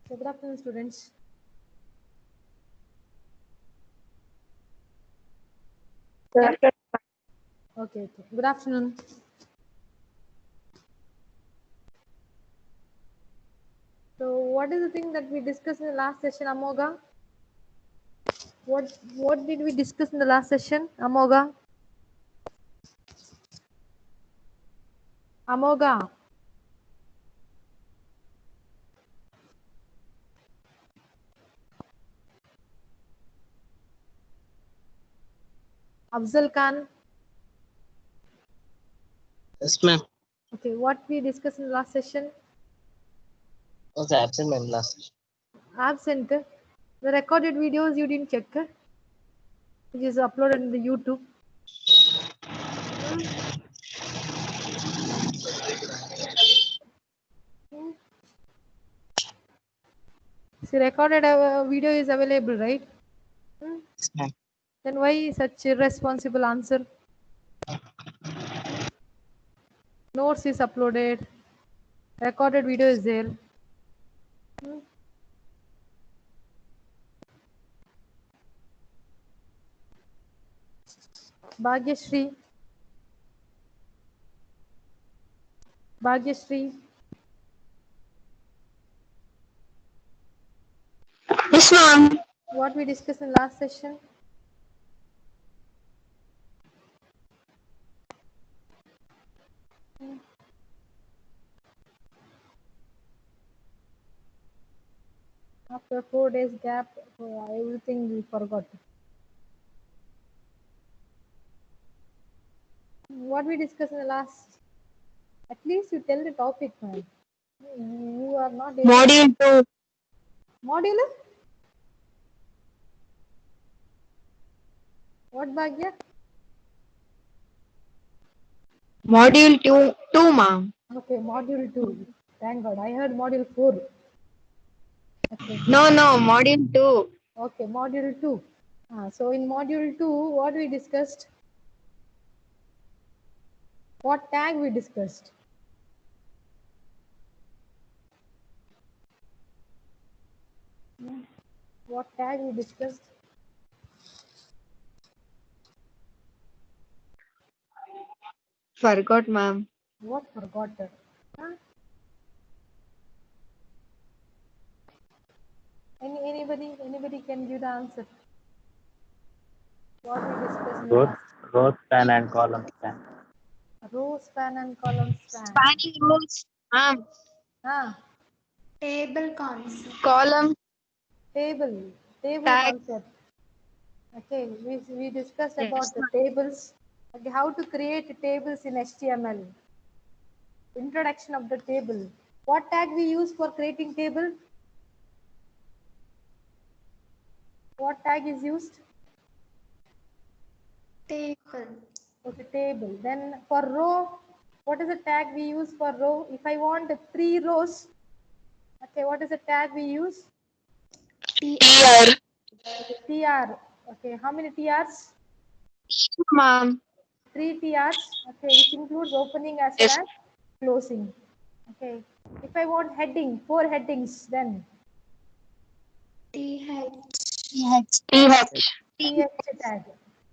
Good afternoon, students. Okay. Good afternoon. So, what is the thing that we discussed in the last session, Amoga? What did we discuss in the last session, Amoga? Amoga. Afzal Khan. Yes, ma'am. Okay, what we discussed in the last session? I was absent, ma'am, last session. Absent. The recorded videos you didn't check, which is uploaded in the YouTube. See, recorded video is available, right? Yes, ma'am. Then why such irresponsible answer? Notes is uploaded. Recorded video is there. Bhagyashree. Bhagyashree. Yes, ma'am. What we discussed in last session? After 4 days gap, everything we forgot. What we discussed in the last? At least you tell the topic, man. You are not able. Module 2. Module? What, Bhagya? Module 2, ma'am. Okay, module 2. Thank God. I heard module 4. Okay. No, module 2. Okay, module 2. So in module 2, what we discussed? What tag we discussed? What tag we discussed? Forgot, ma'am. What forgot? Huh? Anybody can give the answer. What we discussed in the row, last row span and column span. row span and column span. Spanning rules, ma'am. Ah, Table concept. Column table tag. concept. Okay, we discussed about Yes, the ma'am. tables. Okay, how to create tables in HTML. Introduction of the table. What tag we use for creating table? What tag is used? Table. Okay, table. Then for row, what is the tag we use for row? If I want 3 rows, okay, what is the tag we use? Here, Okay, TR. Okay, how many TRs? ma'am. 3 TRs. Okay, which includes opening as well Yes. as closing. Okay, if I want heading, 4 headings, then TH. TH. TH tag.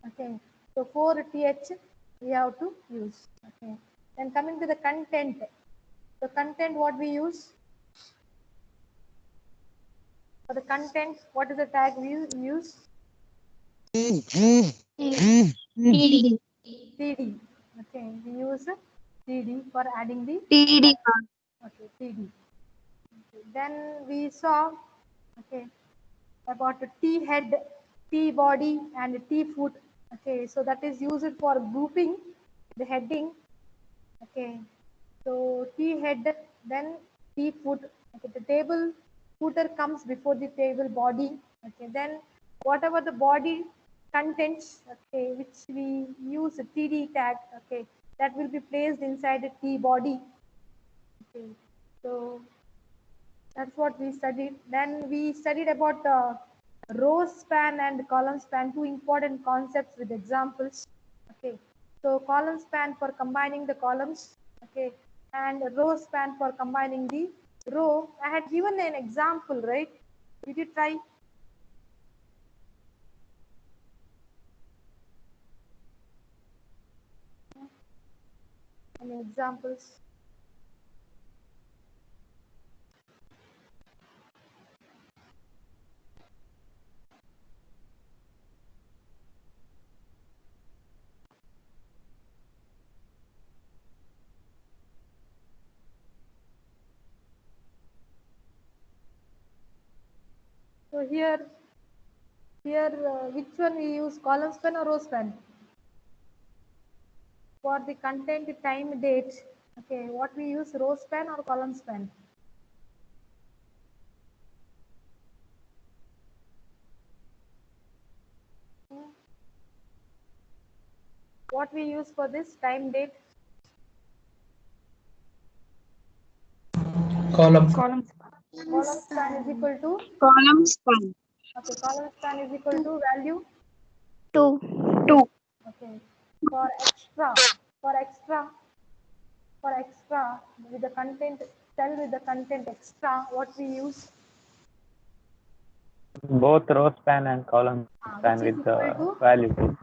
Okay, so 4 TH we have to use. Okay, then coming to the content. The content what we use? For the content, what is the tag we use? TD. TD. Okay, we use TD for adding the TD, ma'am. okay TD. Okay. Then we saw okay about the T head, T body, and T foot. Okay, so that is used for grouping the heading. Okay, so T head, then T foot. Okay, the table footer comes before the table body. Okay, then whatever the body contents, okay, which we use a TD tag, okay, that will be placed inside the T body. Okay, so that's what we studied. Then we studied about row span and column span, two important concepts with examples. Okay, so column span for combining the columns, okay, and row span for combining the row. I had given an example, right? Did you try? Any examples? So here, which one we use, column span or row span? For the content, time, date. Okay, what we use, row span or column span? What we use for this, time, date? Column. Column span is equal to, Column span. okay, column span is equal to value. 2. Okay, for extra, for extra, for extra with the content, cell with the content extra, what we use, Both row span and column which span is with equal the to, value 2.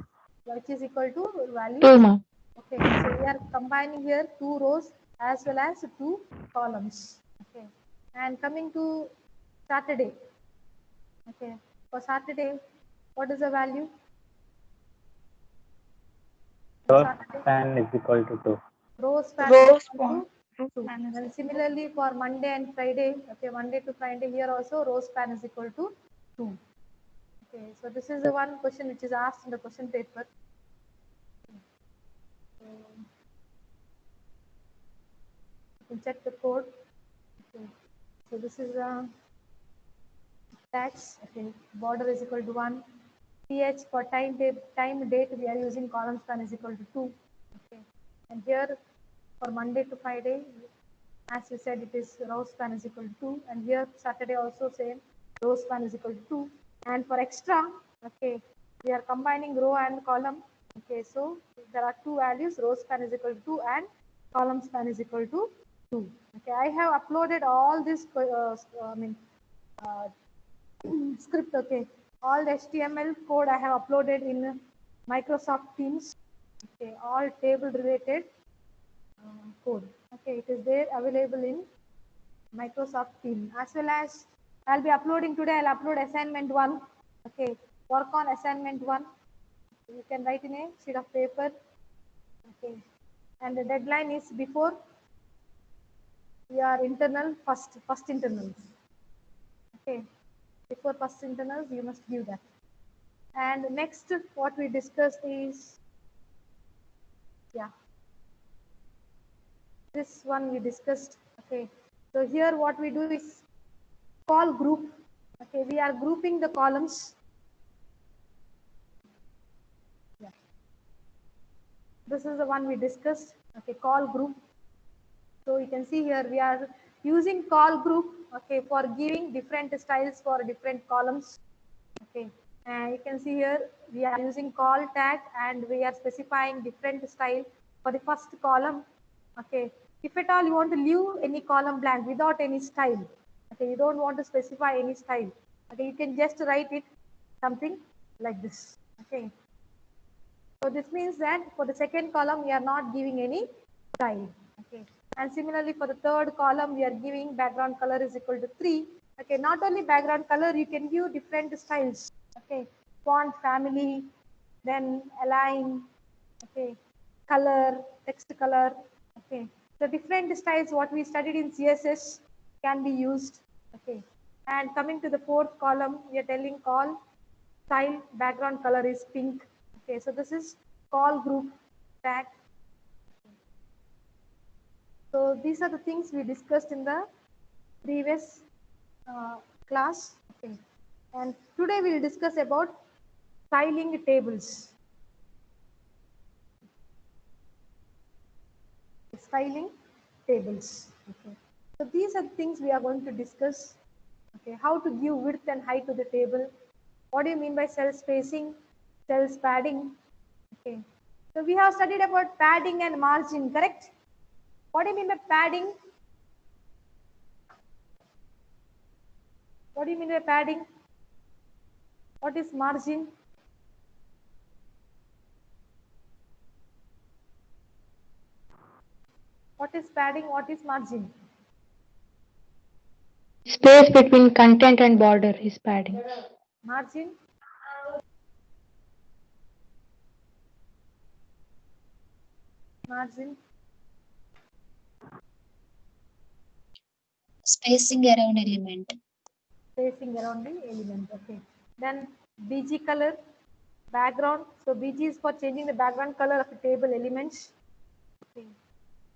which is equal to value. 2, ma'am. Okay, so we are combining here 2 rows as well as 2 columns. Okay, and coming to Saturday. Okay, for Saturday, what is the value? For Row Saturday, span is equal to 2. row span is equal to 2. And similarly for Monday and Friday, okay, Monday to Friday here also row span is equal to 2. Okay, so this is the one question which is asked in the question paper. So, you can check the code. Okay. So this is tax. Okay, border is equal to 1. TH for time date we are using column span is equal to 2. Okay, and here for Monday to Friday, as we said, it is row span is equal to 2, and here Saturday also same, row span is equal to 2. And for extra, okay, we are combining row and column. Okay, so there are two values, row span is equal to 2 and column span is equal to 2. Okay, I have uploaded all this, uh, script. Okay, all the HTML code I have uploaded in Microsoft Teams. Okay, all table related code. Okay, it is there available in Microsoft Teams, as well as I'll be uploading today. I'll upload assignment 1. Okay, work on assignment 1. You can write in a sheet of paper. Okay, and the deadline is before your internal first internals. Okay, before first internals you must give that. And next, what we discussed is, yeah, this one we discussed. Okay, so here what we do is call group. Okay, we are grouping the columns. Yeah. This is the one we discussed. Okay, call group. So you can see here we are using call group. Okay, for giving different styles for different columns. Okay, and you can see here we are using call tag and we are specifying different style for the first column. Okay, if at all you want to leave any column blank without any style, okay, you don't want to specify any style, okay, you can just write it something like this. Okay, so this means that for the second column we are not giving any style. Okay, and similarly for the third column we are giving background color is equal to 3. Okay, not only background color, you can give different styles. Okay, font family, then align, okay, color, text color. Okay, so different styles what we studied in CSS can be used. Okay, and coming to the fourth column, we are telling call style background color is pink. Okay, so this is call group tag. So these are the things we discussed in the previous class. Okay, and today we will discuss about styling tables. Styling tables. Okay, so these are the things we are going to discuss. Okay, how to give width and height to the table. What do you mean by cell spacing, cells padding? Okay, so we have studied about padding and margin, correct? What do you mean by padding? What do you mean by padding? What is margin? What is padding? What is margin? Space between content and border is padding. Margin? Margin? Spacing around element. Spacing around the element. Okay. Then BG color, background. So BG is for changing the background color of the table elements. Okay.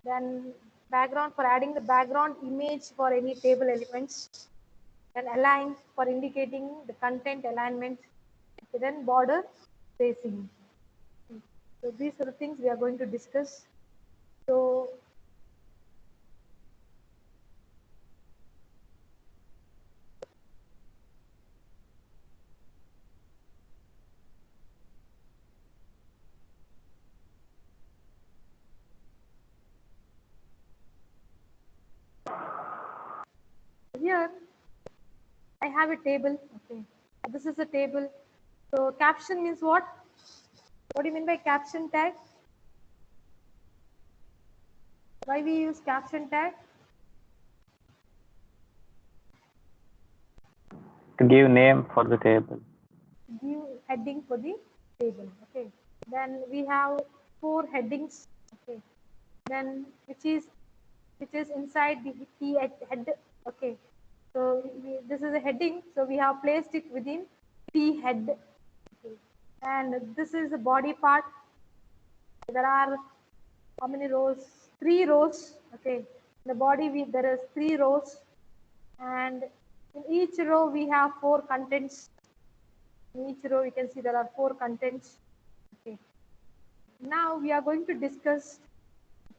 Then background for adding the background image for any table elements. Then align for indicating the content alignment. Okay. Then border spacing. Okay. So these are the things we are going to discuss. So here I have a table. Okay. This is a table. So caption means what? What do you mean by caption tag? Why we use caption tag? To give name for the table. Give heading for the table. Okay. Then we have 4 headings. Okay. Then which is inside the key head. Okay. So this is a heading. So we have placed it within T head. Okay. And this is the body part. There are how many rows? 3 rows. Okay. In the body there is 3 rows, and in each row we have 4 contents. In each row you can see there are 4 contents. Okay. Now we are going to discuss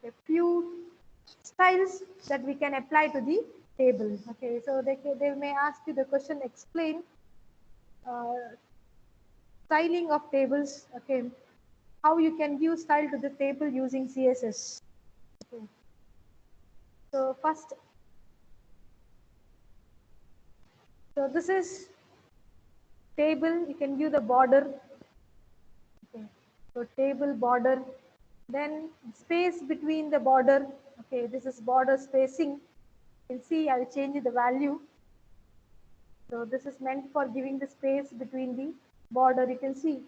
a few styles that we can apply to the table. Okay. So they may ask you the question, explain styling of tables. Okay. How you can give style to the table using CSS. Okay. So first, so this is table. You can give the border. Okay. So table border, then space between the border. Okay, this is border spacing. You can see I will change the value. So this is meant for giving the space between the border. You can see.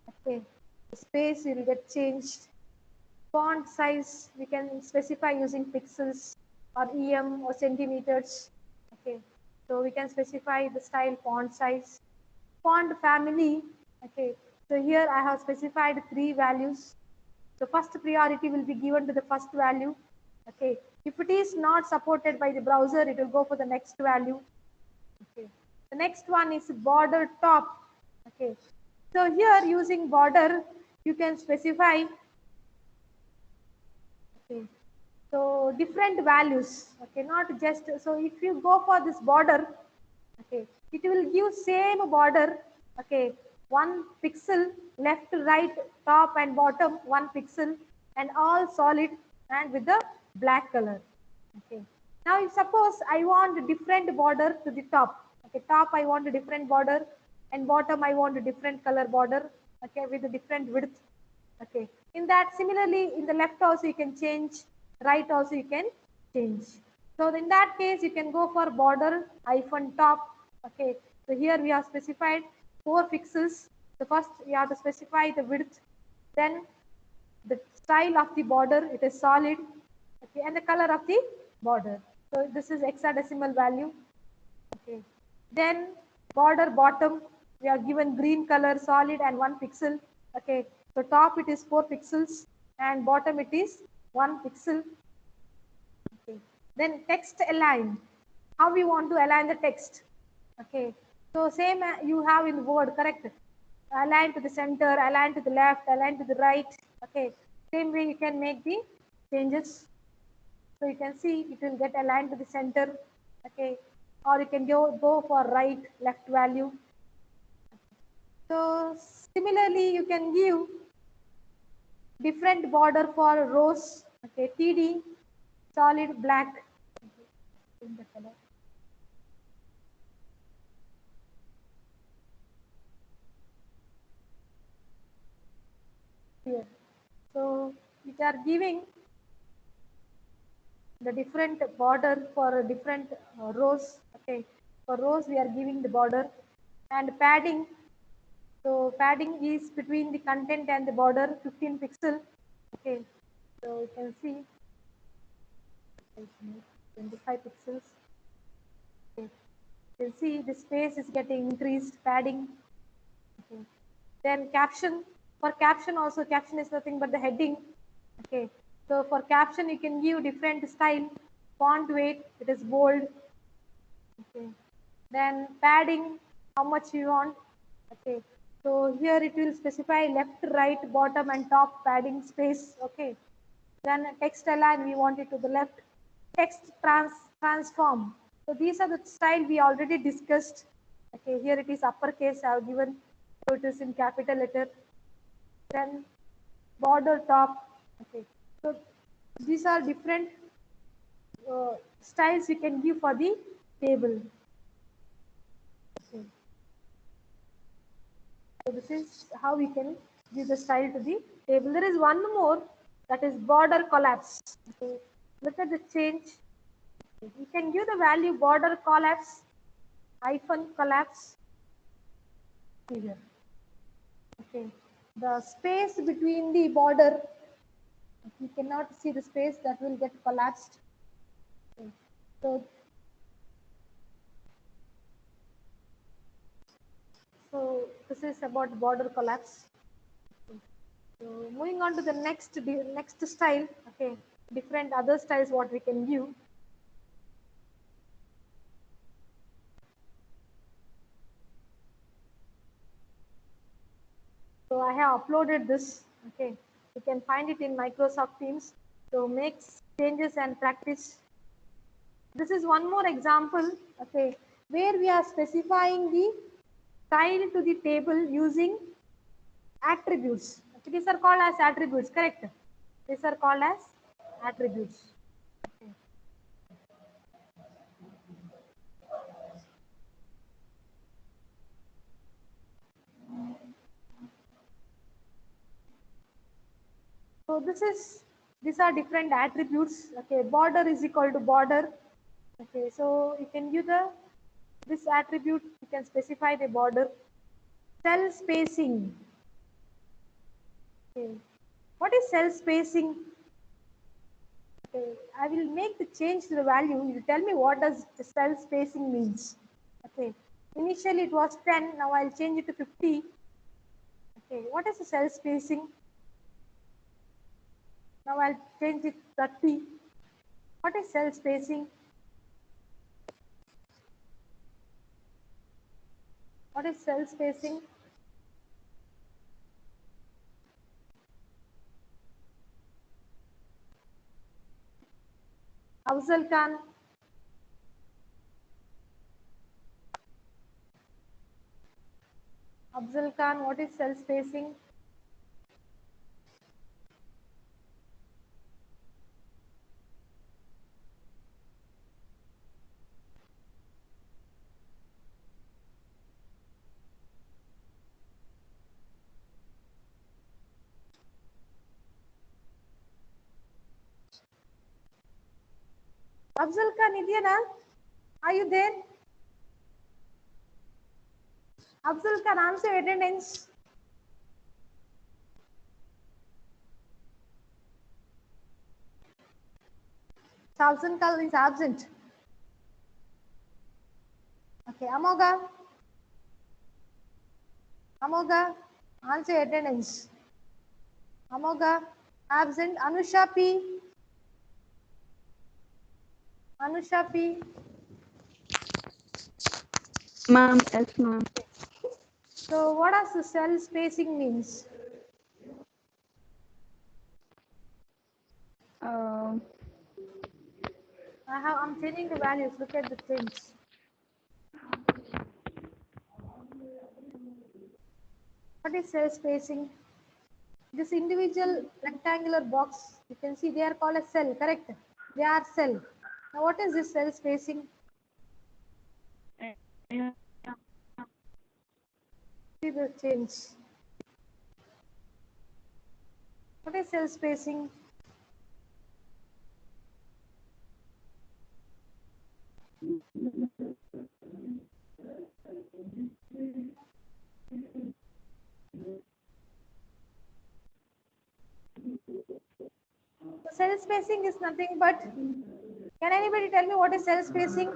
Okay, the space will get changed. Font size we can specify using pixels or em or centimeters. Okay, so we can specify the style font size. Font family. Okay, so here I have specified 3 values. So first priority will be given to the first value. Okay, if it is not supported by the browser, it will go for the next value. Okay, the next one is border top. Okay, so here using border you can specify. Okay, so different values. Okay, not just so if you go for this border, okay, it will give same border. Okay, 1 pixel left, right, top and bottom, 1 pixel, and all solid and with the black color. Okay, now if suppose I want a different border to the top. Okay, top I want a different border, and bottom I want a different color border. Okay, with a different width. Okay, in that similarly in the left also you can change, right also you can change. So in that case you can go for border hyphen top. Okay, so here we have specified 4 pixels. So first we have to specify the width, then the style of the border, it is solid. Okay, and the color of the border. So this is hexadecimal value. Okay, then border bottom we are given green color, solid and 1 pixel. Okay, so top it is 4 pixels and bottom it is 1 pixel. Okay, then text align. How we want to align the text? Okay, so same you have in Word, correct? Align to the center, align to the left, align to the right. Okay, same way you can make the changes. So you can see it will get aligned to the center. Okay, or you can go for right, left value. So similarly, you can give different border for rows. Okay, TD, solid black. In the color. here. So which are giving the different border for different rows. Okay, for rows we are giving the border and padding. So padding is between the content and the border 15 pixel. Okay, so you can see 25 pixels. Okay. You can see the space is getting increased padding. Okay. Then caption, for caption also, caption is nothing but the heading. Okay, so for caption you can give different style, font weight, it is bold. Okay, then padding, how much you want. Okay, so here it will specify left, right, bottom and top padding space. Okay, then text align, we want it to the left. Text transform, so these are the style we already discussed. Okay, here it is uppercase I have given, so it is in capital letter. Then border top. Okay, so these are different styles you can give for the table. Okay. So this is how we can give the style to the table. There is one more, that is border collapse. Okay. Look at the change. You can give the value border collapse, hyphen collapse here. Okay. The space between the border, you cannot see the space, that will get collapsed. Okay. So this is about border collapse. So moving on to the next style. Okay, different other styles what we can give. So I have uploaded this. Okay, you can find it in Microsoft Teams. So make changes and practice. This is one more example. Okay, where we are specifying the style to the table using attributes. Okay, these are called as attributes, correct? These are called as attributes. Okay. So these are different attributes. Okay, border is equal to border. Okay, so you can use this attribute. You can specify the border. Cell spacing. Okay, what is cell spacing? Okay, I will make the change to the value. You tell me what does the cell spacing means. Okay, initially it was 10. Now I'll change it to 50. Okay, what is the cell spacing? Now I'll change it to 30. What is cell spacing? What is cell spacing? Afzal Khan. Afzal Khan, what is cell spacing? Afzal Khan, Idiana, are you there? Afzal Khan, answer attendance. Afzal Khan is absent. Okay, Amoga. Amoga, answer attendance. Amoga, absent. Anusha P. Anusha P. Ma'am, yes, ma'am. So what does the cell spacing means? I'm changing the values. Look at the change. What is cell spacing? This individual rectangular box, you can see they are called a cell, correct? They are cell. Now what is this cell spacing? See the change. What is cell spacing? Cell spacing is nothing but, can anybody tell me what is cell spacing?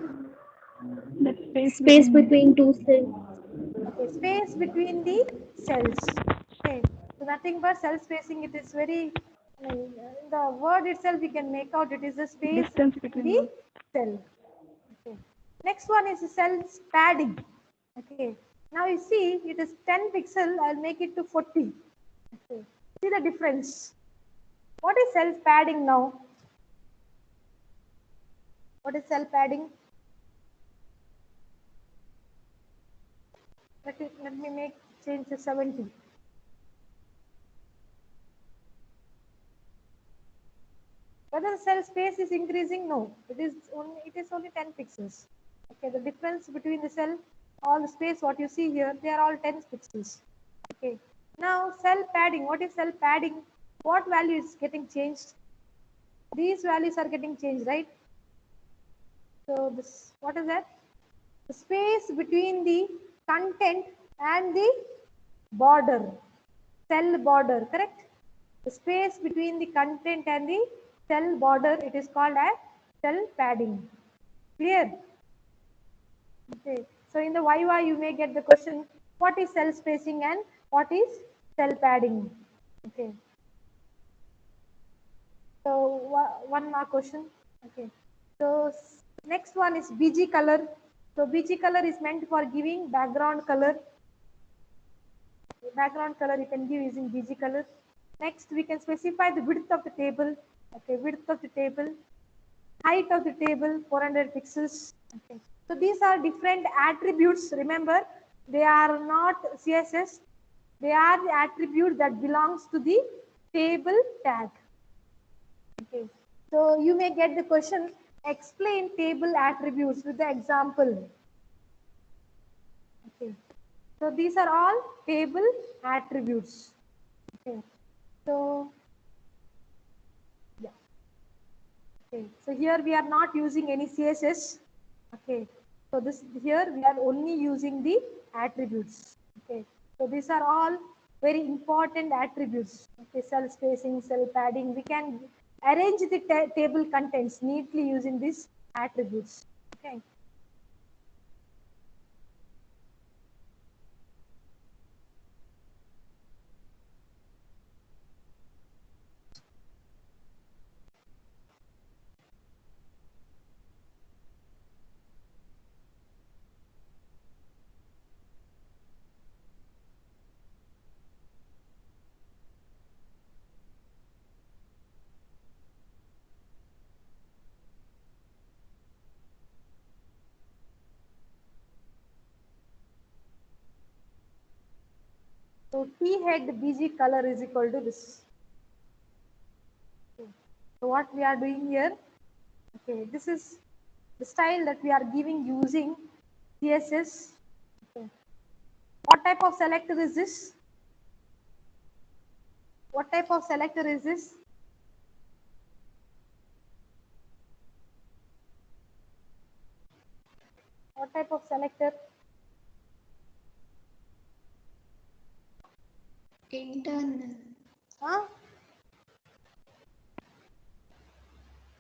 The space Space between between two cells. Okay, space between the cells. Okay, so nothing but cell spacing. It is very, the word itself we can make out. It is the space distance between between the the cell. Okay. Next one is the cells padding. Okay. Now you see it is 10 pixel. I'll make it to 40. Okay. See the difference. What is cell padding now? What is cell padding? Let me make change to 70. Whether the cell space is increasing? No. It is only 10 pixels. Okay. The difference between the cell, all the space what you see here, they are all 10 pixels. Okay. Now cell padding. What is cell padding? What value is getting changed? These values are getting changed, right? So this, what is that? The space between the content and the border, cell border, correct? The space between the content and the cell border, it is called as cell padding. Clear? Okay. So in the Viva, you may get the question, what is cell spacing and what is cell padding? Okay. So one more question. Okay. So next one is BG color. So BG color is meant for giving background color. Background color you can give using BG color. Next we can specify the width of the table. Okay, width of the table, height of the table 400 pixels. Okay. So these are different attributes. Remember, they are not CSS. They are the attribute that belongs to the table tag. Okay. So you may get the question, explain table attributes with the example. Okay. So these are all table attributes. Okay. So yeah. Okay. So here we are not using any CSS. Okay. So this here we are only using the attributes. Okay. So these are all very important attributes. Okay. Cell spacing, cell padding. We can arrange the table contents neatly using these attributes. Okay. So T head BG color is equal to this. Okay. So what we are doing here, okay, this is the style that we are giving using CSS. Okay. What type of selector is this? What type of selector is this? What type of selector? Internal. Huh?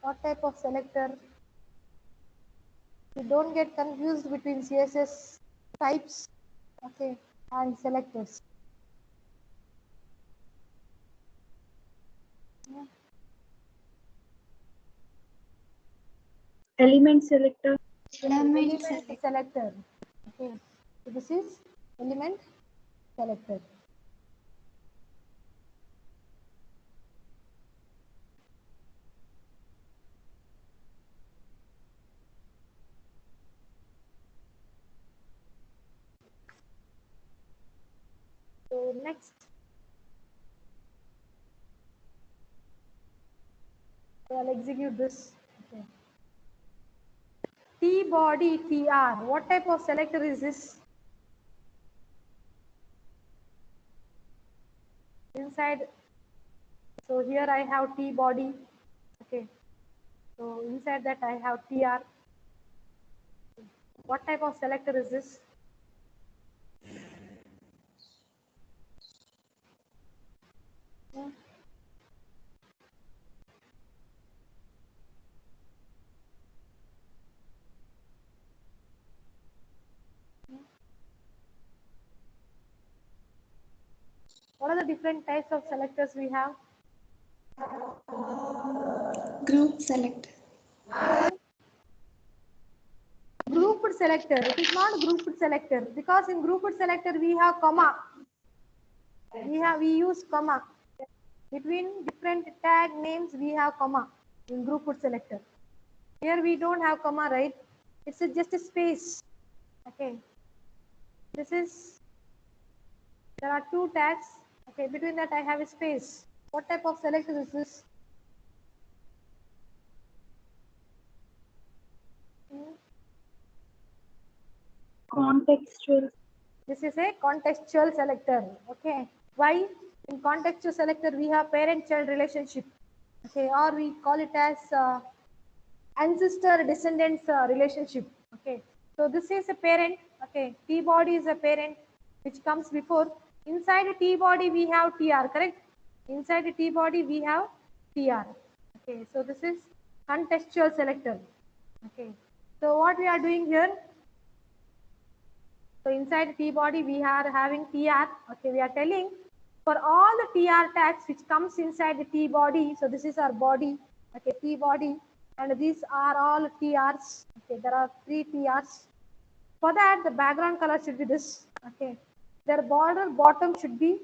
What type of selector? You don't get confused between CSS types, okay, and selectors. Yeah. Element selector. Element Element selector. Okay. So this is element selector. So next, I'll execute this. Okay. T body TR. What type of selector is this? Inside So here I have T body. Okay. So inside that I have TR. What type of selector is this? Hmm. What are the different types of selectors we have? Group select. Grouped selector. It is not grouped selector because in grouped selector we have comma. We use comma. Between different tag names we have comma in grouped selector. Here we don't have comma, right? It's just a space. Okay. This is, there are two tags. Okay, between that I have a space. What type of selector is this? Hmm. Contextual. This is a contextual selector. Okay. Why? In contextual selector we have parent-child relationship. Okay, or we call it as ancestor-descendants relationship. Okay. So this is a parent. Okay. T body is a parent which comes before. Inside a T body we have TR. Correct? Inside a T body we have TR. Okay. So this is contextual selector. Okay. So what we are doing here? So inside T body we are having TR. Okay, we are telling for all the TR tags which comes inside the T body. So this is our body. Okay, T body, and these are all TRs. Okay, there are 3 TRs. For that, the background color should be this. Okay, their border bottom should be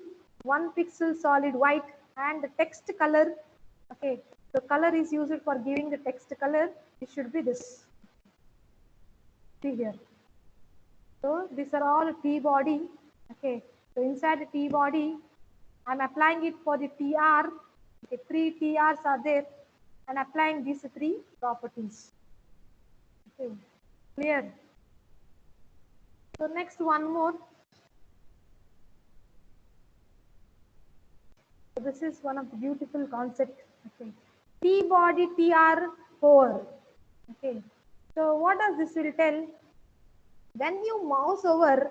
1 pixel solid white, and the text color. Okay, the color is used for giving the text color. It should be this. See here. So these are all T body. Okay. So inside the T body, I'm applying it for the TR. Okay, 3 TRs are there, and applying these 3 properties. Okay. Clear. So next one more. So this is one of the beautiful concept. Okay. T body TR 4. Okay. So what does this will tell? When you mouse over,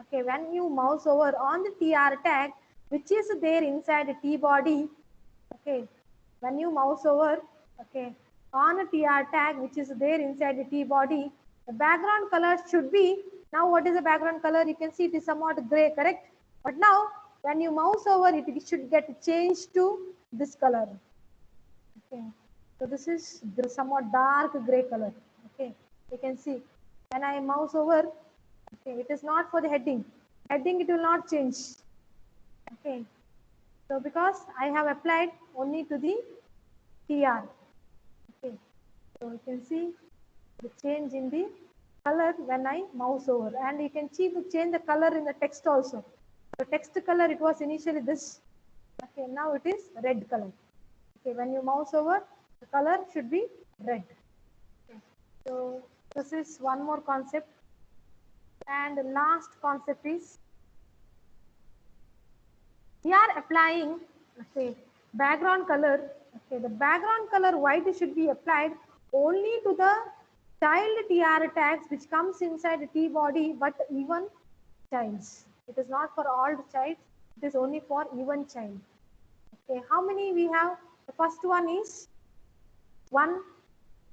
okay, when you mouse over on the TR tag, which is there inside the T body, okay, when you mouse over, okay, on a TR tag, which is there inside the T body, the background color should be, now what is the background color? You can see it is somewhat gray, correct? But now, when you mouse over it, it should get changed to this color. Okay, so this is the somewhat dark gray color. Okay, you can see when I mouse over, okay, it is not for the heading. Heading it will not change. Okay, so because I have applied only to the TR. Okay, so you can see the change in the color when I mouse over, and you can see to change the color in the text also. The text color it was initially this. Okay, now it is red color. Okay, when you mouse over, the color should be red. Okay. So this is one more concept, and the last concept is we are applying, okay, background color. Okay, the background color white should be applied only to the child TR tags which comes inside the T body, but even childs. It is not for all the childs. It is only for even child. Okay, how many we have? The first one is 1,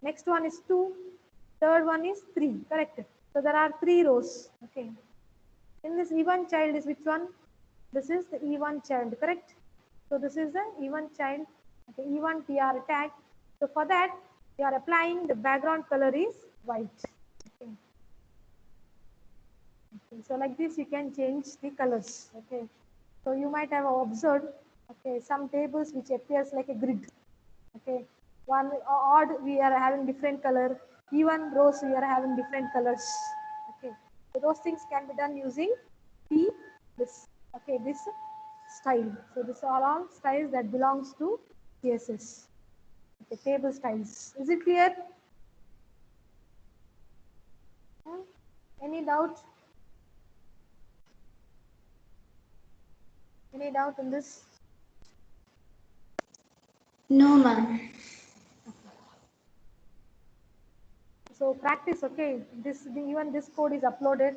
next one is 2, third one is 3, correct? So there are 3 rows. Okay, in this even child is which one? This is the even child, correct? So this is the even child, okay, even TR tag. So for that, you are applying the background color is white. Okay. Okay, so like this, you can change the colors. Okay, so you might have observed, okay, some tables which appears like a grid. Okay, one odd we are having different color, even rows we are having different colors. Okay, so those things can be done using this. Okay, this style. So this are all styles that belongs to CSS. Okay, table styles. Is it clear? Hmm? Any doubt? Any doubt in this? No, ma'am. So practice, okay. Even this code is uploaded.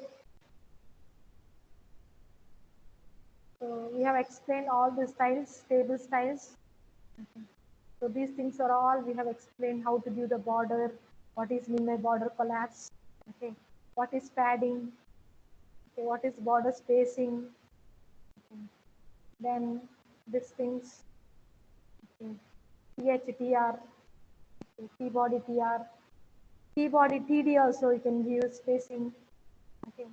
So we have explained all the styles, table styles. Okay. So these things are all we have explained how to give the border, what is linear border collapse, okay, what is padding, okay, what is border spacing, okay. Then these things, okay, THTR, okay, T body TR, T body TD also you can give spacing, okay.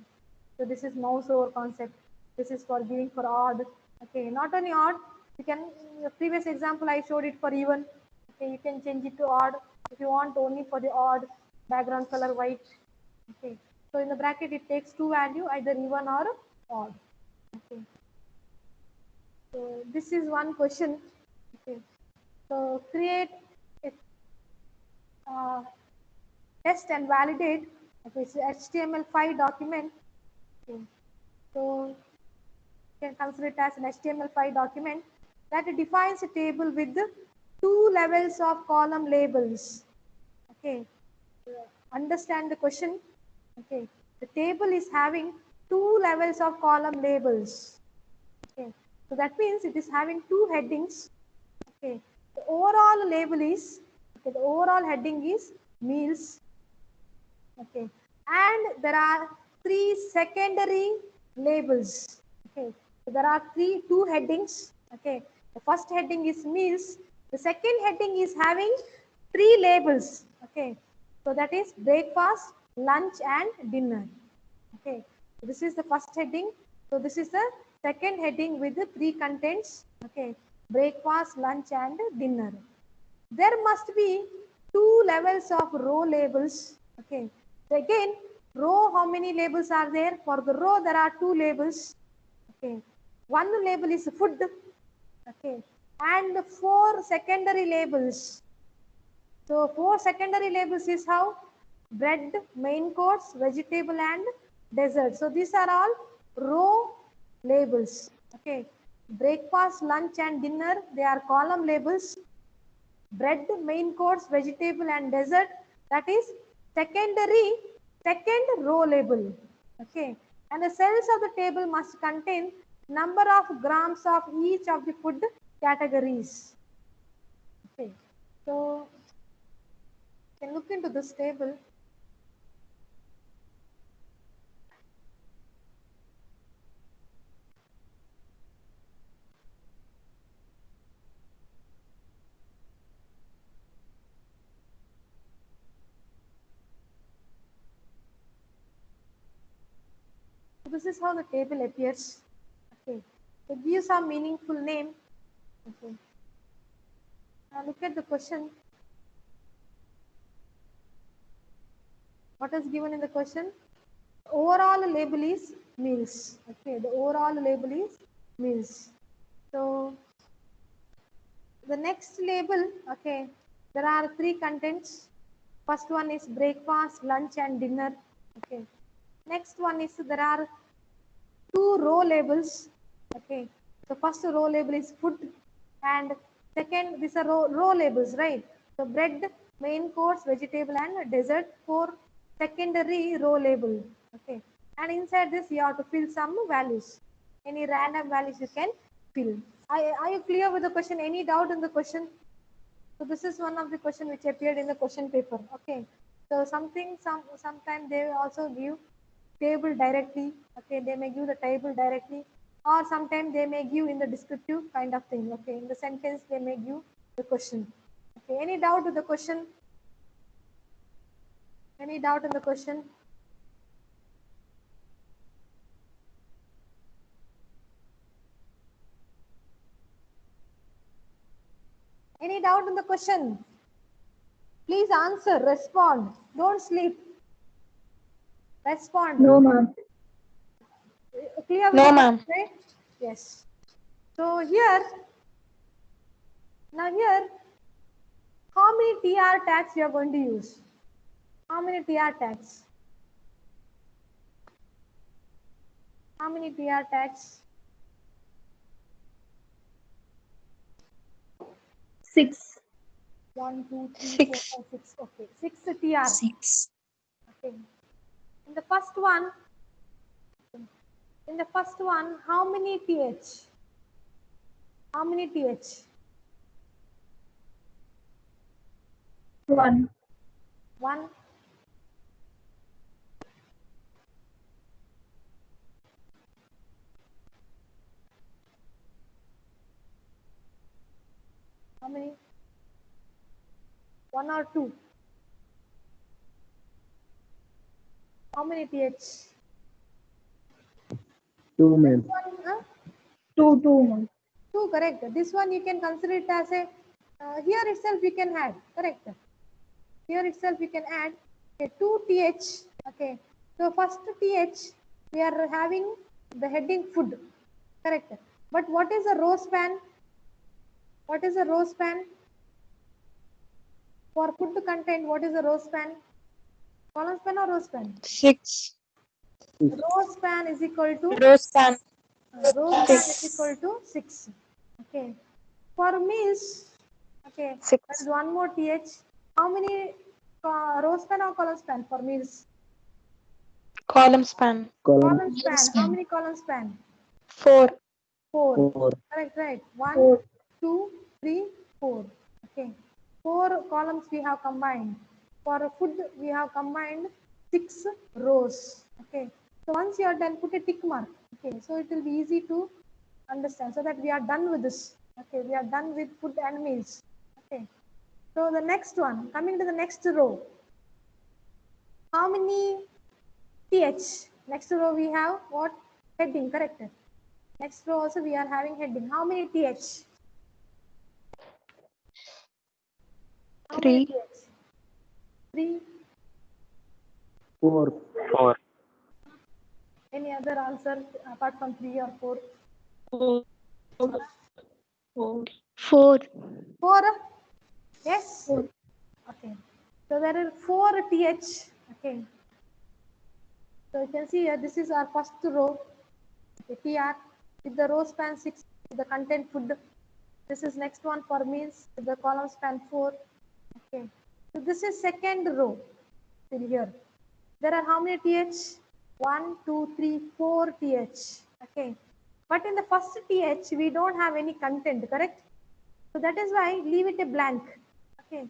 So this is mouse over concept. This is for giving for odd, okay. Not only odd, you can, in the previous example I showed it for even, okay. You can change it to odd if you want only for the odd background color white, okay. So in the bracket it takes two value, either even or odd, okay. So this is one question, okay. So create a test and validate, okay. It's HTML5 document, okay. So you can consider it as an HTML5 document that defines a table with two levels of column labels. Okay, understand the question. Okay, the table is having two levels of column labels. Okay, so that means it is having two headings. Okay, the overall label is, okay, the overall heading is meals. Okay, and there are three secondary labels. Okay, so there are two headings. Okay, the first heading is meals. The second heading is having three labels. Okay, so that is breakfast, lunch, and dinner. Okay, so this is the first heading. So this is the second heading with the three contents. Okay, breakfast, lunch, and dinner. There must be two levels of row labels. Okay. So again, row, how many labels are there? For the row, there are two labels. Okay. One label is food. Okay. And four secondary labels. So four secondary labels is how? Bread, main course, vegetable, and dessert. So these are all row labels. Okay. Breakfast, lunch, and dinner, they are column labels. Bread, main course, vegetable, and dessert, that is secondary, second row label. Okay, and the cells of the table must contain number of grams of each of the food categories. Okay, so you can look into this table. So this is how the table appears. Okay, so give some meaningful name. Okay, now look at the question. What is given in the question? Overall label is meals. Okay, the overall label is meals. So the next label, okay, there are three contents. First one is breakfast, lunch, and dinner. Okay. Next one is there are two row labels. Okay. So first row label is food, and second these are row labels, right? So bread, main course, vegetable, and dessert for secondary row label. Okay. And inside this you have to fill some values. Any random values you can fill. Are you clear with the question? Any doubt in the question? So this is one of the question which appeared in the question paper. Okay. So sometimes they also give table directly. Okay, they may give the table directly, or sometimes they may give in the descriptive kind of thing. Okay, in the sentence they may give the question. Okay, any doubt with the question? Any doubt in the question? Any doubt in the question? Please answer, respond. Don't sleep. Respond. No, ma'am. Clear with the No, question, ma'am. right? Yes. So here, now here, how many TR tags you are going to use? How many TR tags? How many TR tags? 6. 1, 2, 3, 4, Six. 5, 6. Okay, 6 TR. 6. Okay. In the first one, how many TH? How many TH? 1. 1. How many? 1 or 2? How many TH? 2, ma'am. This one, huh? 2, 2. 2, correct. This one you can consider it as a, here itself we can add, correct. Here itself we can add, okay, 2 TH, okay. So first TH, we are having the heading food, correct. But what is a row span? What is a row span? For food content, what is a row span? Column span or row span? 6. Row span is equal to Row span. row span is equal to 6. Okay. For meals, okay, 6. there is one more TH. How many row span or column span for meals? Column span. Column Column span. How many column span? 4. 4. 4. Correct, right. 1, 4. 2, 3, 4. Okay. 4 columns we have combined. For food, we have combined 6 rows. Okay. So once you are done, put a tick mark. Okay. So it will be easy to understand. So that we are done with this. Okay. We are done with food and meals. Okay. So the next one, coming to the next row. How many TH? Next row we have what? Heading, correct? Next row also we are having heading. How many TH? How many 3. TH? 3. 4. 4. Any other answer apart from 3 or 4? 4. 4? Yes? Okay. So there are 4 TH. Okay. So you can see here, this is our first row. Okay, TR with the row span 6, with the content food. This is next one for meals with the column span 4. Okay. So this is second row till here. There are how many TH? 1, 2, 3, 4 TH. Okay. But in the first TH, we don't have any content, correct? So that is why leave it a blank. Okay.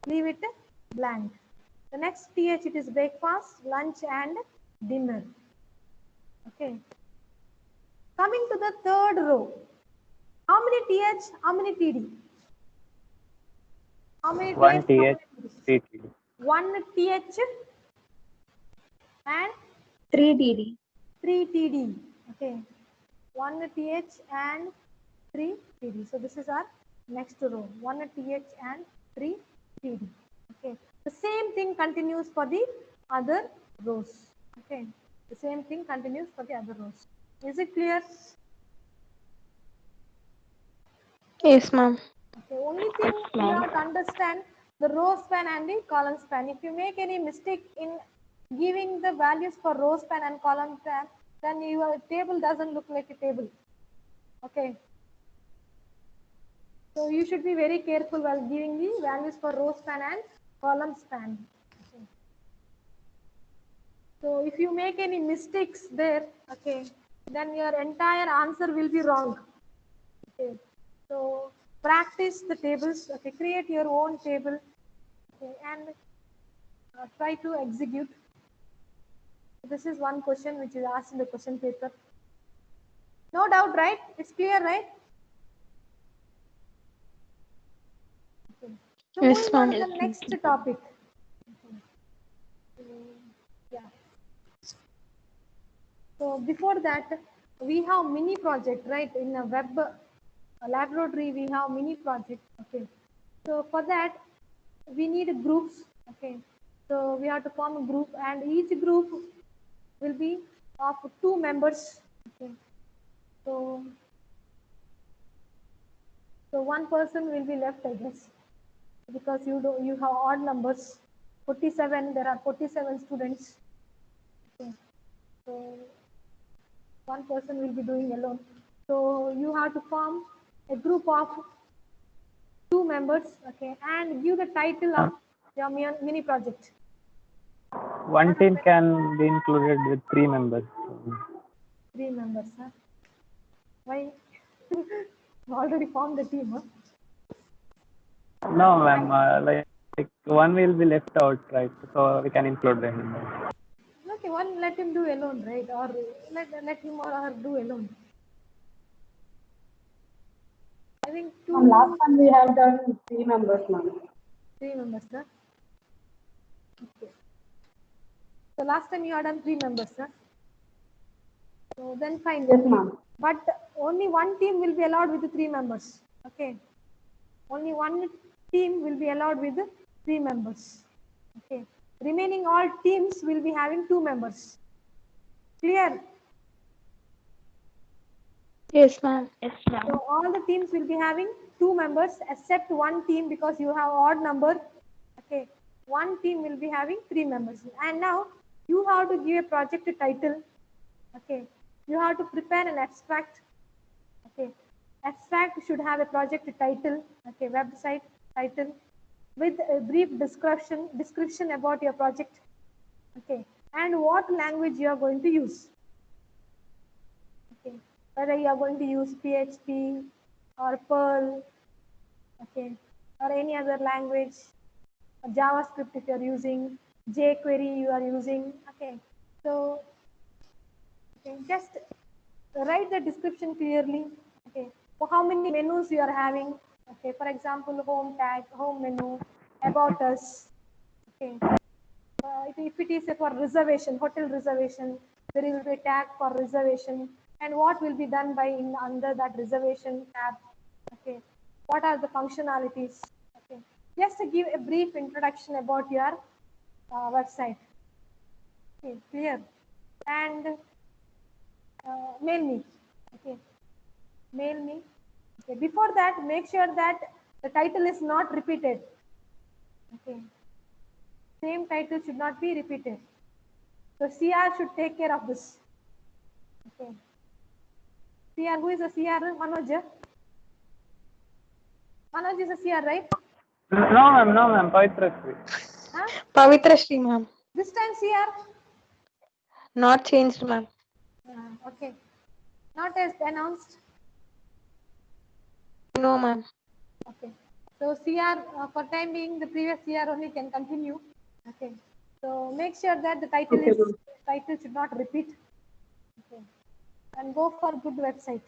Leave it a blank. The next TH, it is breakfast, lunch and dinner. Okay. Coming to the third row. How many TH? How many TD? How many 1 TH? How TH, many TD? 3 TD. 1 TH and 3 TD. 3 TD. Okay. 1 TH and 3 TD. So this is our next row. 1 TH and 3 TD. Okay. The same thing continues for the other rows. Okay. The same thing continues for the other rows. Is it clear? Yes, ma'am. Okay. Only thing you have to understand the row span and the column span. If you make any mistake in giving the values for row span and column span, then your table doesn't look like a table. Okay. So you should be very careful while giving the values for row span and column span. Okay. So if you make any mistakes there, okay, then your entire answer will be wrong. Okay. So practice the tables. Okay, create your own table. Okay, and try to execute. This is one question which is asked in the question paper. No doubt, right? It's clear, right? Okay. So Yes, moving on ma'am. to the next topic. Yeah. So before that, we have mini project, right? In a web laboratory, we have mini project. Okay. So for that, we need groups. Okay. So we have to form a group, and each group will be of 2 members. Okay. So, so one person will be left, I guess, because you have odd numbers. 47. There are 47 students. Okay. So one person will be doing alone. So you have to form a group of 2 members, okay, and give the title of your mini project. One team can be included with 3 members. 3 members, huh? Why? Already formed the team, huh? No, ma'am. Like one will be left out, right? So we can include them. Okay, one let him do alone, right? Or let him or her do alone. I think 2. Last time we have done 3 members, ma'am. 3 members, sir. Okay. So last time you had done 3 members, sir. So then fine. Yes, ma'am. But only one team will be allowed with the 3 members. Okay. Only one team will be allowed with 3 members. Okay. Remaining all teams will be having 2 members. Clear? Yes, ma'am. So all the teams will be having 2 members except one team because you have odd number. Okay. One team will be having 3 members. And now you have to give a project title. Okay. You have to prepare an abstract. Okay. Abstract should have a project title. Okay. Website title with a brief description about your project. Okay. And what language you are going to use. Okay. Whether you are going to use PHP or Perl, okay, or any other language, or JavaScript if you are using, jQuery you are using, okay. So, okay, just write the description clearly, okay. For how many menus you are having, okay. For example, home tag, home menu, about us, okay. If it is for reservation, hotel reservation, there will be a tag for reservation and what will be done by under that reservation tab. Okay, what are the functionalities? Okay, just to give a brief introduction about your website. Okay, clear. And mail me. Okay, mail me. Okay, before that, make sure that the title is not repeated. Okay. Same title should not be repeated. So CR should take care of this. Okay. CR, who is a CR? Manoj? Manoj is a CR, right? No, ma'am. Pavitra Sri. Huh? Pavitra Shri, ma'am. This time CR? Not changed, ma'am. Okay. Not as announced. No, ma'am. Okay. So CR, for time being, the previous CR only can continue. Okay. So make sure that the title should not repeat. Okay. And go for good website.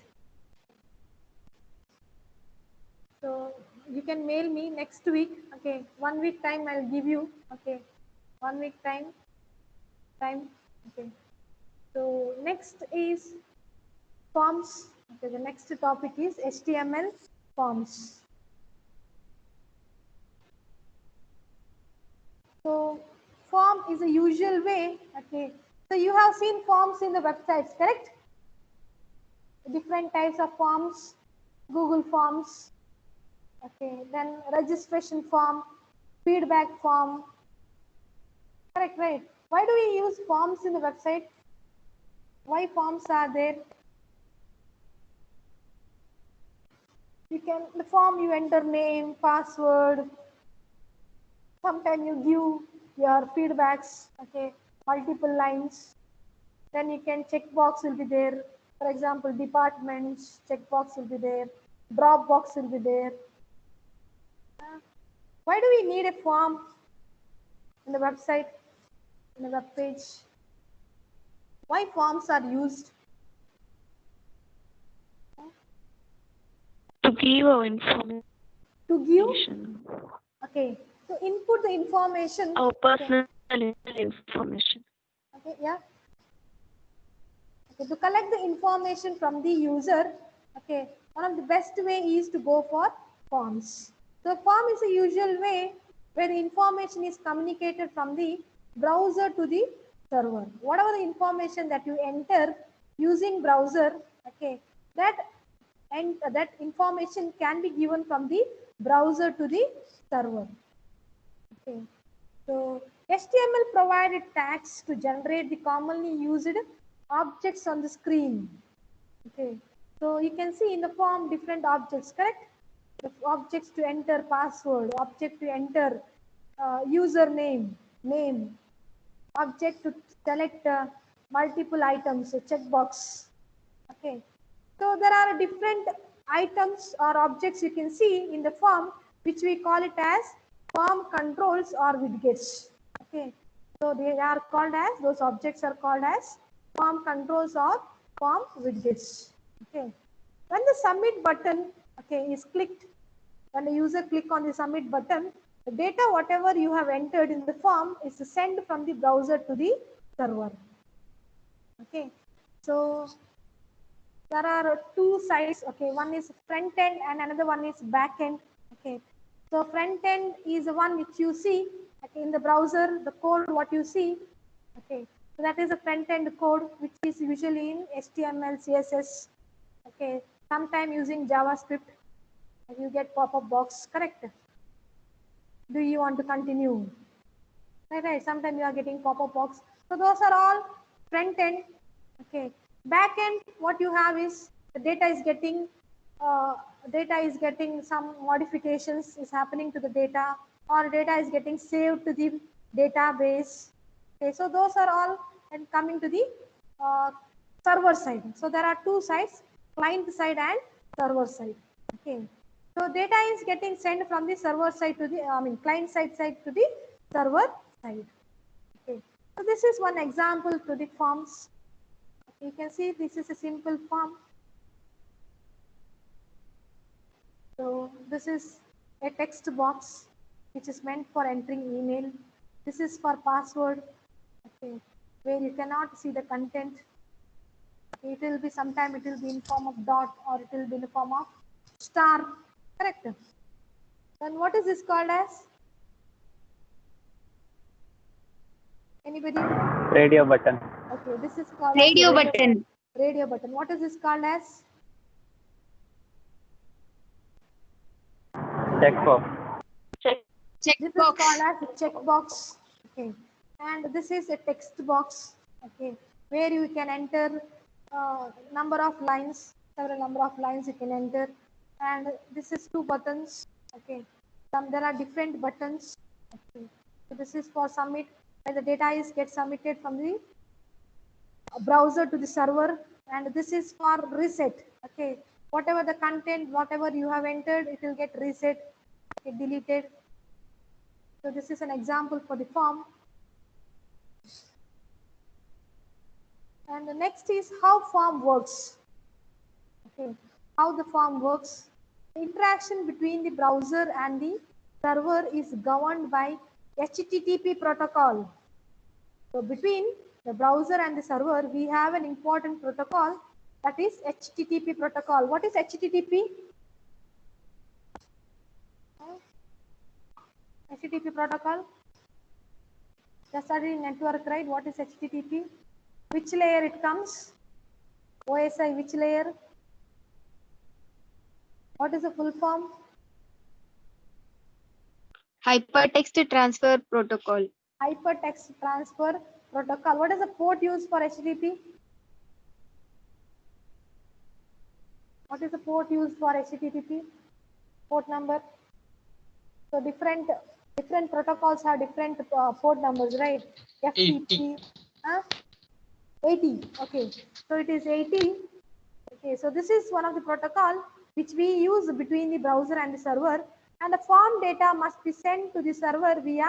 So you can mail me next week. Okay. 1 week time I'll give you. Okay. 1 week time. Okay. So next is forms. Okay. The next topic is HTML forms. So form is a usual way. Okay. So you have seen forms in the websites, correct? Different types of forms, Google Forms. Okay. Then registration form, feedback form. Correct, right? Why do we use forms in the website? Why forms are there? The form you enter name, password. Sometimes you give your feedbacks, okay, multiple lines. Then you can checkbox will be there. For example, departments, checkbox will be there. Dropbox will be there. Why do we need a form in the website, in the web page? Why forms are used? To give our information. To give? Okay. To input the information. Our personal information. Okay, yeah. Okay, to collect the information from the user, okay, one of the best way is to go for forms. So form is a usual way where the information is communicated from the browser to the server. Whatever the information that you enter using browser, okay, that information can be given from the browser to the server. Okay. So HTML provided tags to generate the commonly used objects on the screen. Okay. So you can see in the form different objects, correct? the objects to enter password, object to enter username, name, object to select multiple items, a checkbox. Okay, so there are different items or objects you can see in the form, which we call it as form controls or widgets. Okay, so they are called as, those objects are called as form controls or form widgets. Okay, when the submit button, okay, is clicked, when the user click on the submit button, the data whatever you have entered in the form is sent from the browser to the server. Okay, so there are two sides. Okay, one is front end and another one is back end. Okay, so front end is the one which you see, okay, in the browser, the code what you see. Okay, so that is a front end code which is usually in HTML, CSS. Okay, sometime using JavaScript. You get pop-up box, correct? Do you want to continue? Right, sometimes you are getting pop-up box. So those are all front end. Okay, back end, what you have is the data is getting some modifications is happening to the data, or data is getting saved to the database. Okay, so those are all and coming to the server side. So there are two sides, client side and server side. Okay, so data is getting sent from the server side to the client side to the server side. Okay, so this is one example to the forms. You can see this is a simple form. So this is a text box which is meant for entering email. This is for password, okay, where you cannot see the content. It will be sometime it will be in form of dot, or it will be in the form of star, correct? Then what is this called as? Anybody? Radio button. Okay, this is called Radio as button. radio button. What is this called as? Checkbox. This is Checkbox. called as a checkbox. Okay, and this is a text box. Okay, where you can enter number of lines, several number of lines you can enter, and this is two buttons. Okay, there are different buttons. Okay, so this is for submit, when the data is get submitted from the browser to the server, and this is for reset. Okay, whatever the content, whatever you have entered, it will get reset, get deleted. So this is an example for the form. And the next is how form works. Okay, how the form works. The interaction between the browser and the server is governed by HTTP protocol. So between the browser and the server, we have an important protocol, that is HTTP protocol. What is HTTP? HTTP protocol. Just studied network, right? What is HTTP? Which layer it comes? OSI, which layer? What is the full form? Hypertext Transfer Protocol. Hypertext Transfer Protocol. What is the port used for HTTP? What is the port used for HTTP? Port number. So different protocols have different port numbers, right? FTP. 80. Okay. So it is 80. Okay. So this is one of the protocol which we use between the browser and the server, and the form data must be sent to the server via,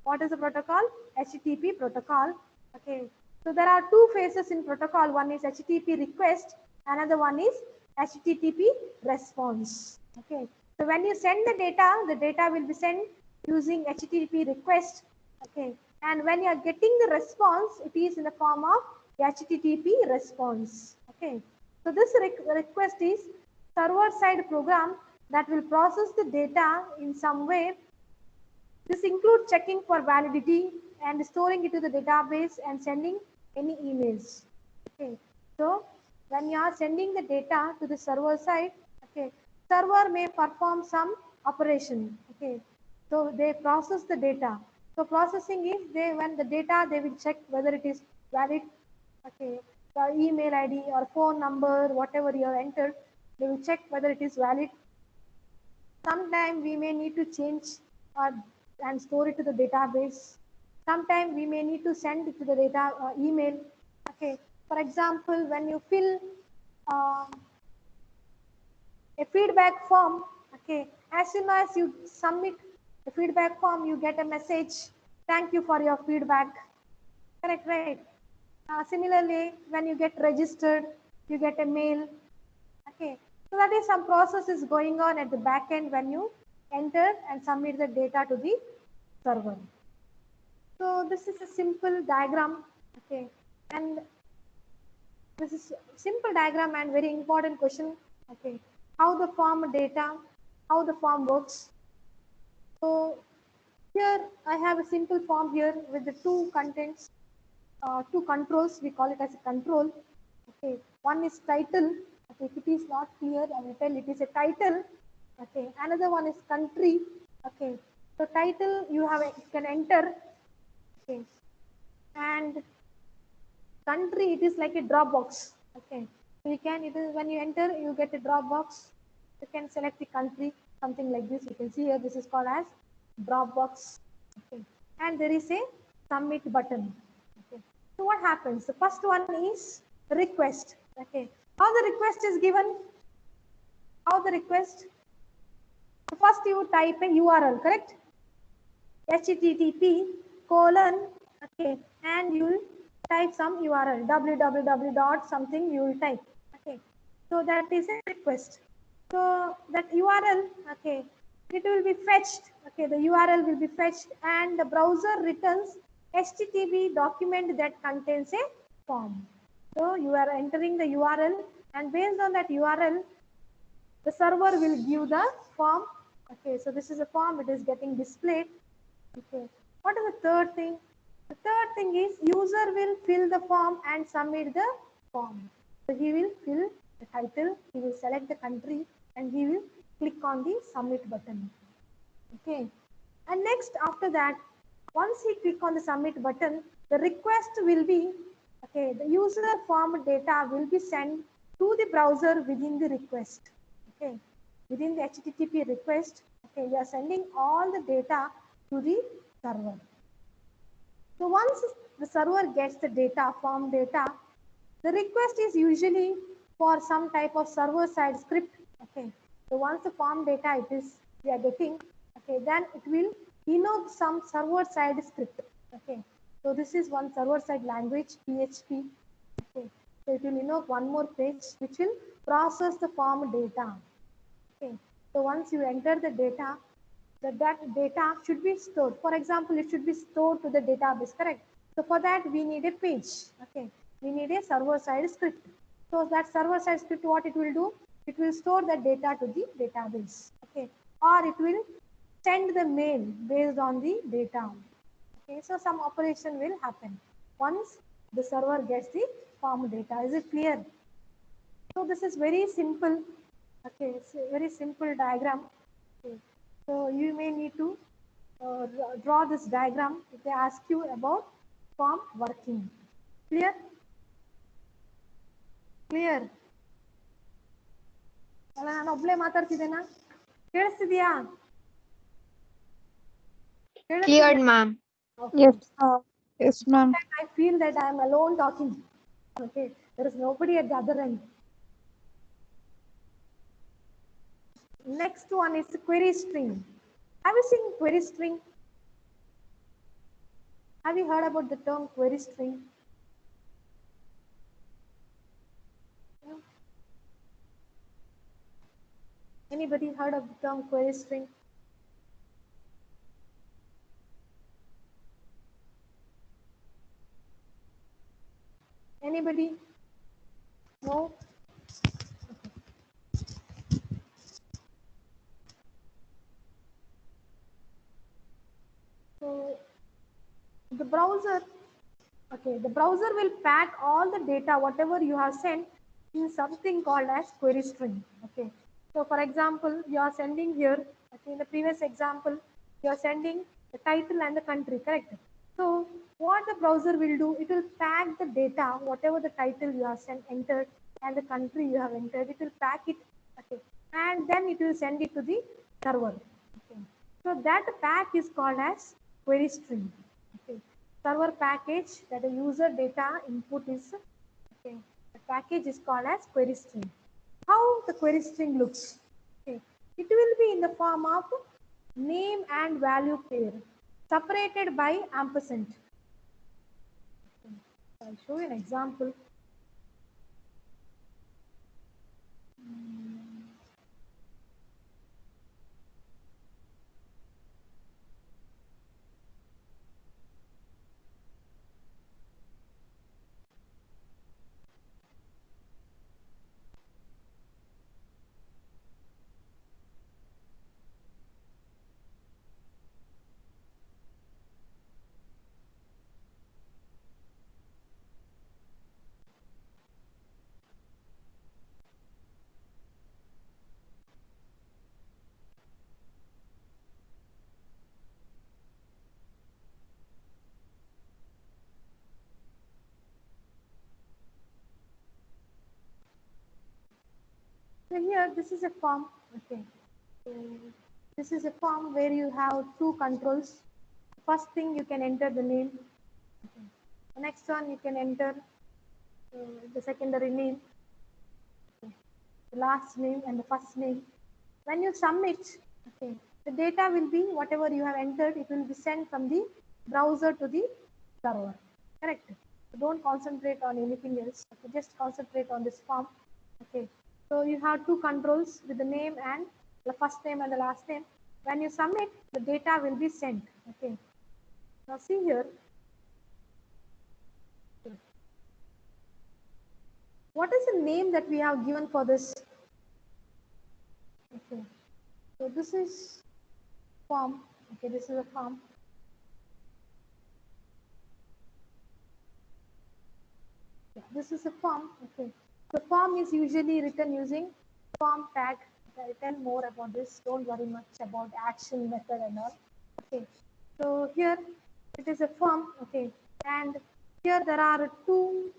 what is the protocol? HTTP protocol. Okay. So there are two phases in protocol. One is HTTP request. Another one is HTTP response. Okay. So when you send the data will be sent using HTTP request. Okay. And when you are getting the response, it is in the form of HTTP response. Okay. So this request is server-side program that will process the data in some way. This includes checking for validity and storing it to the database and sending any emails. Okay. So when you are sending the data to the server side, okay, server may perform some operation. Okay. So they process the data. So processing is, when the data, they will check whether it is valid. Okay. The email ID or phone number, whatever you have entered, they will check whether it is valid. Sometime we may need to change and store it to the database. Sometime we may need to send it to the data email. Okay. For example, when you fill uh, a feedback form, okay, as soon as you submit the feedback form, you get a message, thank you for your feedback. Correct, right? Similarly, when you get registered, you get a mail. Okay, so that is some process is going on at the back end when you enter and submit the data to the server. So this is a simple diagram. Okay, and this is simple diagram and very important question. Okay, how the form data, how the form works. So here I have a simple form here with the two contents, two controls. We call it as a control. Okay, one is title. Okay, if it is not clear, I will tell it is a title. Okay, another one is country. Okay, so title you can enter. Okay, and country it is like a drop box. Okay, so you can it is when you enter you get a drop box. You can select the country, something like this. You can see here this is called as drop box. Okay, and there is a submit button. Okay, so what happens? The first one is request. Okay, how the request is given? How the request? So first you type a URL, correct? HTTP colon, okay, and you will type some URL, www dot something you will type, okay. So that is a request. So that URL, okay, it will be fetched, okay, the URL will be fetched and the browser returns HTTP document that contains a form. So you are entering the URL and based on that URL, the server will give the form. Okay, so this is a form, it is getting displayed. Okay, what is the third thing? The third thing is user will fill the form and submit the form. So he will fill the title, he will select the country and he will click on the submit button. Okay, and next after that, once he click on the submit button, the request will be, okay, the user form data will be sent to the browser within the request. Okay, within the HTTP request, okay, we are sending all the data to the server. So once the server gets the data, form data, the request is usually for some type of server side script. Okay, so once the form data it is we are getting, okay, then it will invoke some server side script. Okay, so this is one server side language PHP. Okay, so it will invoke one more page which will process the form data. Okay, so once you enter the data, that data should be stored. For example, it should be stored to the database, correct? So for that we need a page. Okay, we need a server side script. So that server side script, what it will do? It will store the data to the database. Okay, or it will send the mail based on the data. Okay, so some operation will happen once the server gets the form data. Is it clear? So this is very simple. Okay, it's a very simple diagram. Okay. So you may need to draw this diagram if they ask you about form working. Clear? Clear? ಅಲ್ಲ ನಾನು ಒಬ್ಳೆ ಮಾತಾಡ್ತಿದ್ದೇನಾ ಕೇಳಿಸ್ತಿದ್ಯಾ Cleared, ma'am. Yes, yes, ma'am. I feel that I am alone talking. Okay, there is nobody at the other end. Next one is query string. Have you seen query string? Have you heard about the term query string? Anybody heard of the term query string? Anybody? No? So the browser, okay, the browser will pack all the data, whatever you have sent, in something called as query string. Okay, so for example, you are sending here, okay, in the previous example, you are sending the title and the country, correct? So what the browser will do, it will pack the data, whatever the title you have entered and the country you have entered, it will pack it, okay, and then it will send it to the server. Okay. So that pack is called as query string. Okay. Server package that the user data input is, okay, the package is called as query string. How the query string looks? Okay. It will be in the form of name and value pair separated by ampersand. Okay. I'll show you an example. So here, this is a form. Okay. So this is a form where you have two controls. First thing, you can enter the name. Okay. The next one, you can enter the secondary name, okay, the last name, and the first name. When you submit, okay, the data will be whatever you have entered. It will be sent from the browser to the server. Correct. So don't concentrate on anything else. Okay, just concentrate on this form. Okay. So you have two controls with the name and the first name and the last name. When you submit, the data will be sent. Okay. Now see here. What is the name that we have given for this? Okay. So this is form. Okay, this is a form. This is a form. Okay. The form is usually written using form tag. I'll tell more about this. Don't worry much about action method and all. Okay. So here it is a form. Okay. And here there are two.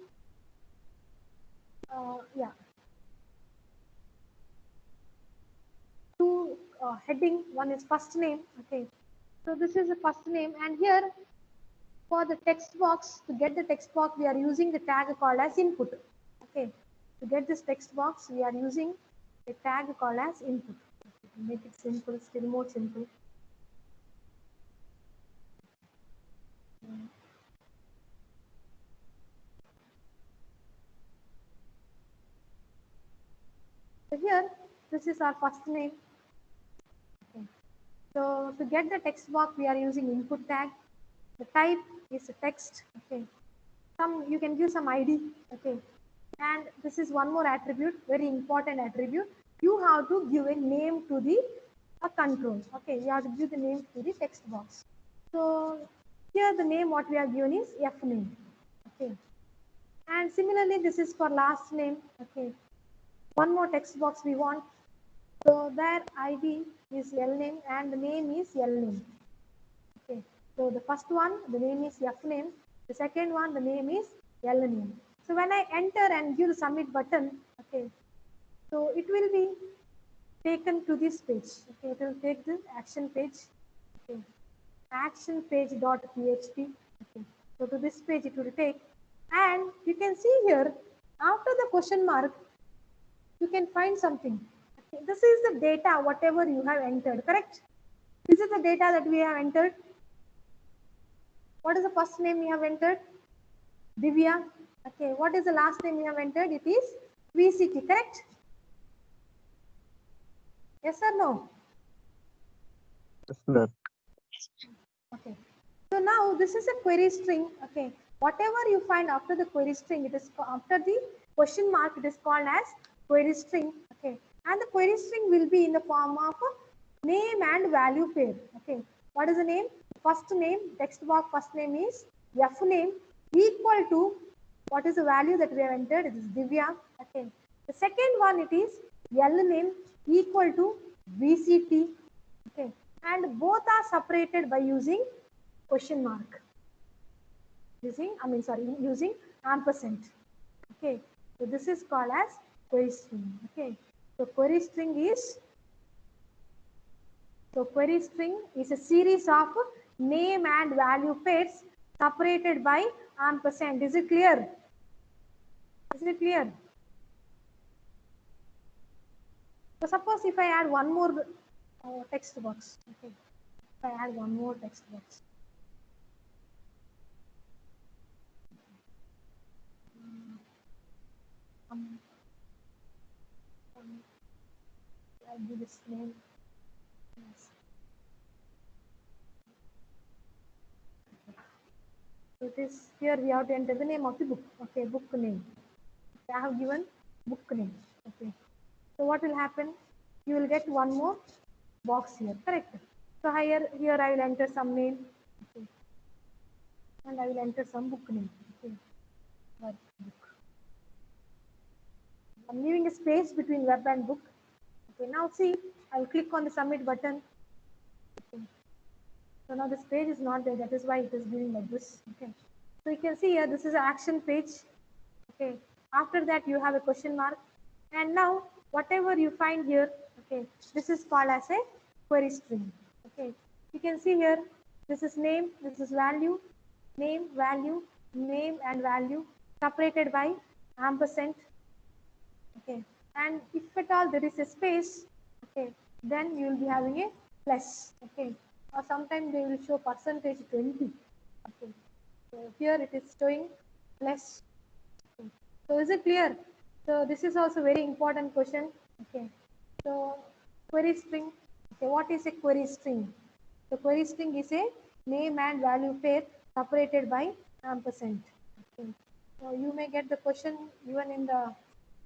Yeah. Two heading. One is first name. Okay. So this is the first name, and here for the text box, to get the text box, we are using the tag called as input. Okay. To get this text box, we are using a tag called as input. To make it simple, still more simple. So here, this is our first name. Okay. So to get the text box, we are using input tag. The type is a text. Okay. You can give some ID. Okay. And this is one more attribute, very important attribute. You have to give a name to the control. Okay, you have to give the name to the text box. So here the name what we are given is F name. Okay. And similarly, this is for last name. Okay. One more text box we want. So their ID is L name and the name is L name. Okay. So the first one, the name is F name. The second one, the name is L name. So when I enter and give the submit button, okay, so it will be taken to this page. Okay, it will take the action page. Okay, action page.php. Okay, so to this page it will take, and you can see here after the question mark, you can find something. Okay, this is the data whatever you have entered. Correct? This is the data that we have entered. What is the first name we have entered? Divya. Okay, what is the last name we have entered? It is VCT, correct? Yes or no? Yes, sir. Okay. So now this is a query string. Okay. Whatever you find after the query string, it is after the question mark, it is called as query string. Okay. And the query string will be in the form of a name and value pair. Okay. What is the name? First name, text box first name is F name equal to what is the value that we have entered? It is Divya. Okay. The second one it is L name equal to VCT. Okay. And both are separated by using question mark. Using ampersand. Okay. So this is called as query string. Okay. So query string is So query string is a series of name and value pairs separated by ampersand. Is it clear? Is it clear? So suppose if I add one more text box, okay. If I add one more text box. I'll give this name. Yes. So it is here we have to enter the name of the book. Okay, book name. I have given book name. Okay. So what will happen? You will get one more box here. Correct. So here I will enter some name. Okay. And I will enter some book name. Okay. Book. I'm leaving a space between web and book. Okay. Now see, I will click on the submit button. Okay. So now this page is not there. That is why it is giving like this. Okay. So you can see here, this is an action page. Okay. After that, you have a question mark. And now, whatever you find here, okay, this is called as a query string. Okay. You can see here, this is name, this is value, name, value, name and value separated by ampersand. Okay. And if at all there is a space, okay, then you will be having a plus. Okay. Or sometimes they will show percentage 20. Okay. So here it is showing plus. Okay. So is it clear? So this is also very important question. Okay. So query string. Okay. What is a query string? The query string is a name and value pair separated by ampersand. Okay. So you may get the question even in the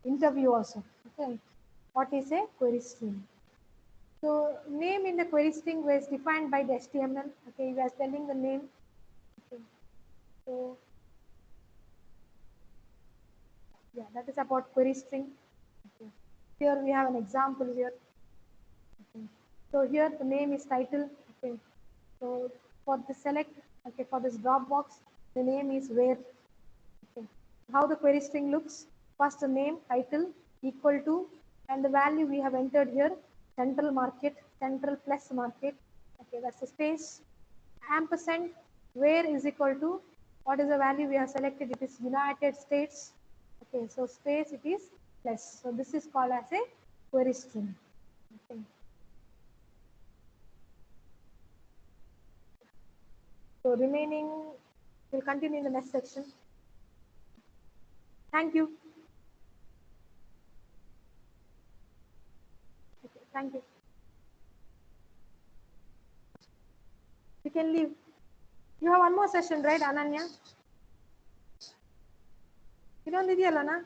interview also. Okay. What is a query string? So name in the query string was defined by the HTML. Okay. We are telling the name. Okay. So yeah, that is about query string. Okay. Here we have an example here. Okay. So here the name is title. Okay. So for the select, okay, for this drop box, the name is where. Okay. How the query string looks? First the name, title equal to, and the value we have entered here, central market, central plus market. Okay, that's the space. Ampersand, where is equal to, what is the value we have selected? It is United States. Okay, so space it is plus. So this is called as a query string. Okay. So remaining, we'll continue in the next section. Thank you. Okay, thank you. You can leave. You have one more session, right, Ananya? You don't need Alana?